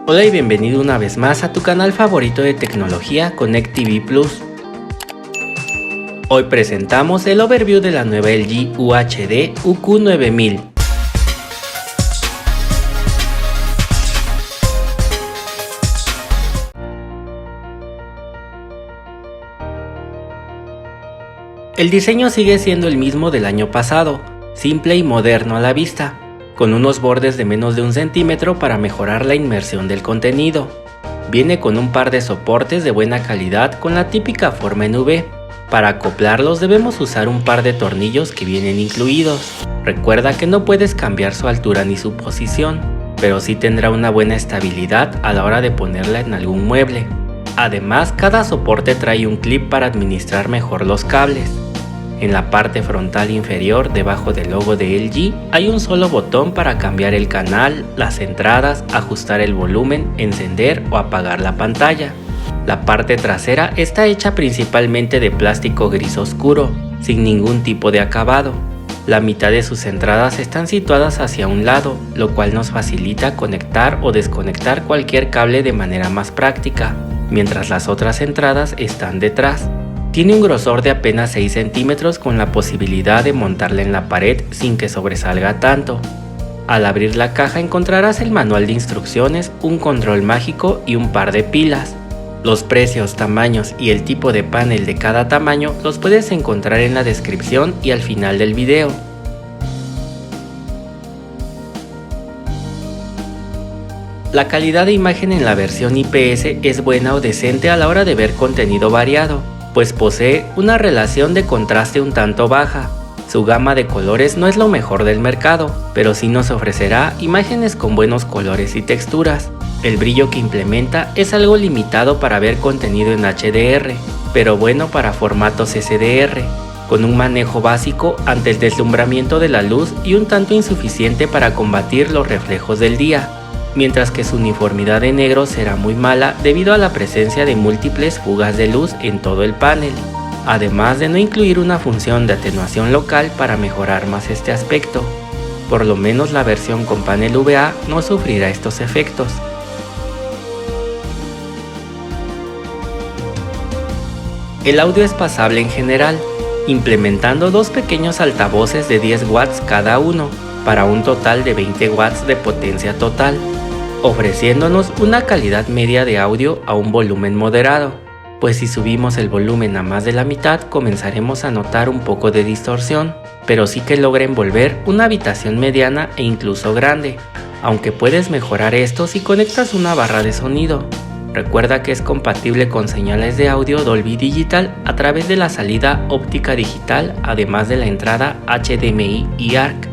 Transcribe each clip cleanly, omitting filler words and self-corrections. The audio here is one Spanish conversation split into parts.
Hola y bienvenido una vez más a tu canal favorito de tecnología Connect TV Plus. Hoy presentamos el overview de la nueva LG UHD UQ9000. El diseño sigue siendo el mismo del año pasado, simple y moderno a la vista, con unos bordes de menos de 1 centímetro para mejorar la inmersión del contenido. Viene con un par de soportes de buena calidad con la típica forma en V. Para acoplarlos debemos usar un par de tornillos que vienen incluidos. Recuerda que no puedes cambiar su altura ni su posición, pero sí tendrá una buena estabilidad a la hora de ponerla en algún mueble. Además, cada soporte trae un clip para administrar mejor los cables. En la parte frontal inferior, debajo del logo de LG, hay un solo botón para cambiar el canal, las entradas, ajustar el volumen, encender o apagar la pantalla. La parte trasera está hecha principalmente de plástico gris oscuro, sin ningún tipo de acabado. La mitad de sus entradas están situadas hacia un lado, lo cual nos facilita conectar o desconectar cualquier cable de manera más práctica, mientras las otras entradas están detrás. Tiene un grosor de apenas 6 centímetros con la posibilidad de montarla en la pared sin que sobresalga tanto. Al abrir la caja encontrarás el manual de instrucciones, un control mágico y un par de pilas. Los precios, tamaños y el tipo de panel de cada tamaño los puedes encontrar en la descripción y al final del video. La calidad de imagen en la versión IPS es buena o decente a la hora de ver contenido variado, pues posee una relación de contraste un tanto baja. Su gama de colores no es lo mejor del mercado, pero sí nos ofrecerá imágenes con buenos colores y texturas. El brillo que implementa es algo limitado para ver contenido en HDR, pero bueno para formatos SDR, con un manejo básico ante el deslumbramiento de la luz y un tanto insuficiente para combatir los reflejos del día, mientras que su uniformidad de negro será muy mala debido a la presencia de múltiples fugas de luz en todo el panel, además de no incluir una función de atenuación local para mejorar más este aspecto. Por lo menos la versión con panel VA no sufrirá estos efectos. El audio es pasable en general, implementando dos pequeños altavoces de 10 watts cada uno, para un total de 20 watts de potencia total, ofreciéndonos una calidad media de audio a un volumen moderado, pues si subimos el volumen a más de la mitad comenzaremos a notar un poco de distorsión, pero sí que logra envolver una habitación mediana e incluso grande, aunque puedes mejorar esto si conectas una barra de sonido. Recuerda que es compatible con señales de audio Dolby Digital a través de la salida óptica digital, además de la entrada HDMI y ARC.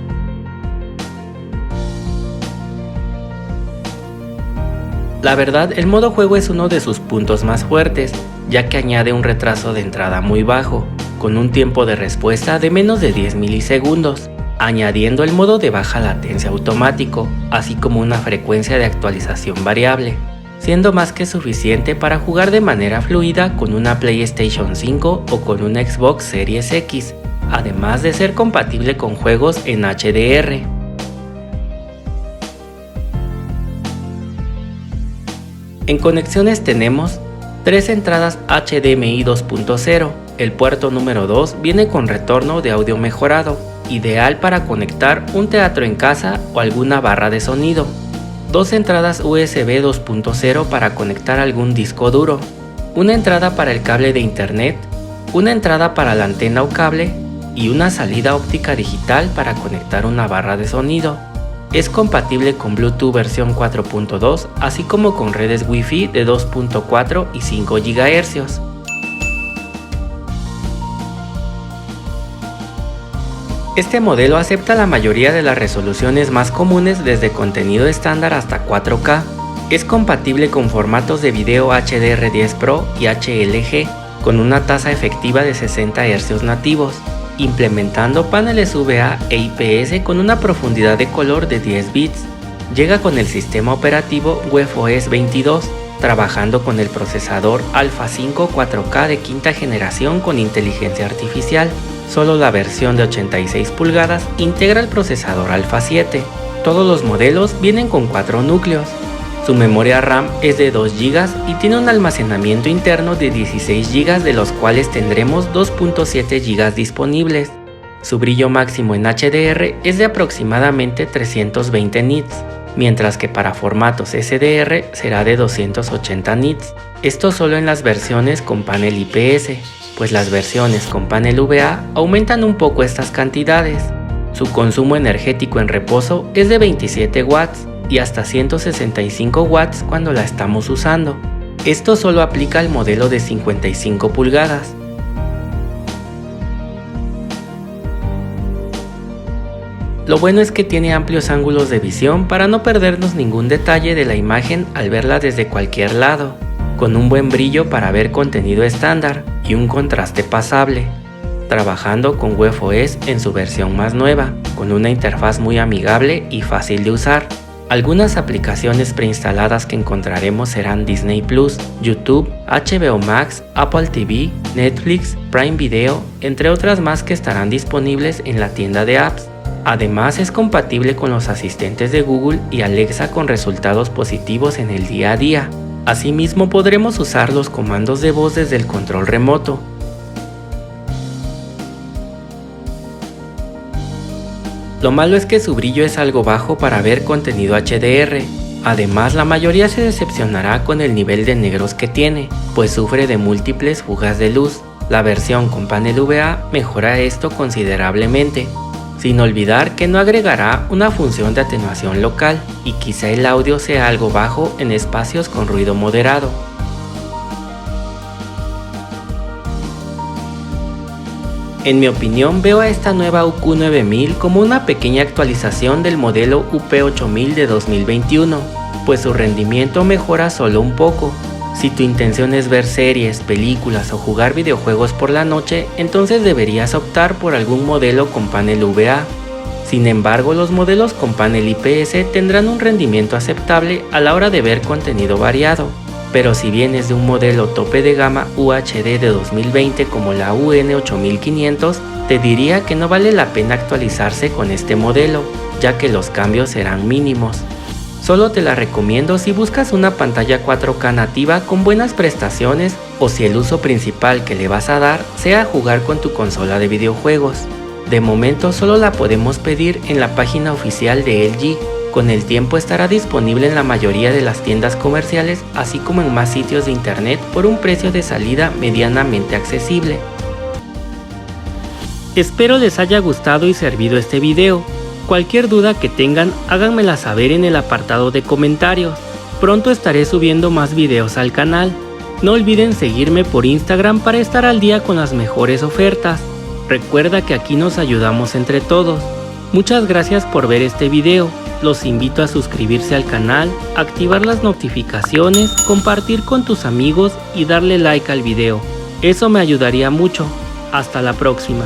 La verdad, el modo juego es uno de sus puntos más fuertes, ya que añade un retraso de entrada muy bajo, con un tiempo de respuesta de menos de 10 milisegundos, añadiendo el modo de baja latencia automático, así como una frecuencia de actualización variable, siendo más que suficiente para jugar de manera fluida con una PlayStation 5 o con una Xbox Series X, además de ser compatible con juegos en HDR. En conexiones tenemos 3 entradas HDMI 2.0, el puerto número 2 viene con retorno de audio mejorado, ideal para conectar un teatro en casa o alguna barra de sonido. 2 entradas USB 2.0 para conectar algún disco duro, una entrada para el cable de internet, una entrada para la antena o cable y una salida óptica digital para conectar una barra de sonido. Es compatible con Bluetooth versión 4.2, así como con redes Wi-Fi de 2.4 y 5 GHz. Este modelo acepta la mayoría de las resoluciones más comunes desde contenido estándar hasta 4K. Es compatible con formatos de video HDR10 Pro y HLG, con una tasa efectiva de 60 Hz nativos, implementando paneles VA e IPS con una profundidad de color de 10 bits. Llega con el sistema operativo UFOS 22, trabajando con el procesador Alpha 5 4K de quinta generación con inteligencia artificial. Solo la versión de 86 pulgadas integra el procesador Alpha 7. Todos los modelos vienen con 4 núcleos. Su memoria RAM es de 2 GB y tiene un almacenamiento interno de 16 GB, de los cuales tendremos 2.7 GB disponibles. Su brillo máximo en HDR es de aproximadamente 320 nits, mientras que para formatos SDR será de 280 nits. Esto solo en las versiones con panel IPS, pues las versiones con panel VA aumentan un poco estas cantidades. Su consumo energético en reposo es de 27 watts y hasta 165 watts cuando la estamos usando. Esto solo aplica al modelo de 55 pulgadas. Lo bueno es que tiene amplios ángulos de visión para no perdernos ningún detalle de la imagen al verla desde cualquier lado, con un buen brillo para ver contenido estándar y un contraste pasable, trabajando con UFOS en su versión más nueva, con una interfaz muy amigable y fácil de usar. Algunas aplicaciones preinstaladas que encontraremos serán Disney+, YouTube, HBO Max, Apple TV, Netflix, Prime Video, entre otras más que estarán disponibles en la tienda de apps. Además es compatible con los asistentes de Google y Alexa con resultados positivos en el día a día. Asimismo podremos usar los comandos de voz desde el control remoto. Lo malo es que su brillo es algo bajo para ver contenido HDR. Además, la mayoría se decepcionará con el nivel de negros que tiene, pues sufre de múltiples fugas de luz. La versión con panel VA mejora esto considerablemente, sin olvidar que no agregará una función de atenuación local y quizá el audio sea algo bajo en espacios con ruido moderado. En mi opinión, veo a esta nueva UQ9000 como una pequeña actualización del modelo UP8000 de 2021, pues su rendimiento mejora solo un poco. Si tu intención es ver series, películas o jugar videojuegos por la noche, entonces deberías optar por algún modelo con panel VA. Sin embargo, los modelos con panel IPS tendrán un rendimiento aceptable a la hora de ver contenido variado. Pero si vienes de un modelo tope de gama UHD de 2020 como la UN8500, te diría que no vale la pena actualizarse con este modelo, ya que los cambios serán mínimos. Solo te la recomiendo si buscas una pantalla 4K nativa con buenas prestaciones o si el uso principal que le vas a dar sea jugar con tu consola de videojuegos. De momento solo la podemos pedir en la página oficial de LG. Con el tiempo estará disponible en la mayoría de las tiendas comerciales, así como en más sitios de internet por un precio de salida medianamente accesible. Espero les haya gustado y servido este video. Cualquier duda que tengan, háganmela saber en el apartado de comentarios. Pronto estaré subiendo más videos al canal. No olviden seguirme por Instagram para estar al día con las mejores ofertas. Recuerda que aquí nos ayudamos entre todos. Muchas gracias por ver este video. Los invito a suscribirse al canal, activar las notificaciones, compartir con tus amigos y darle like al video. Eso me ayudaría mucho. Hasta la próxima.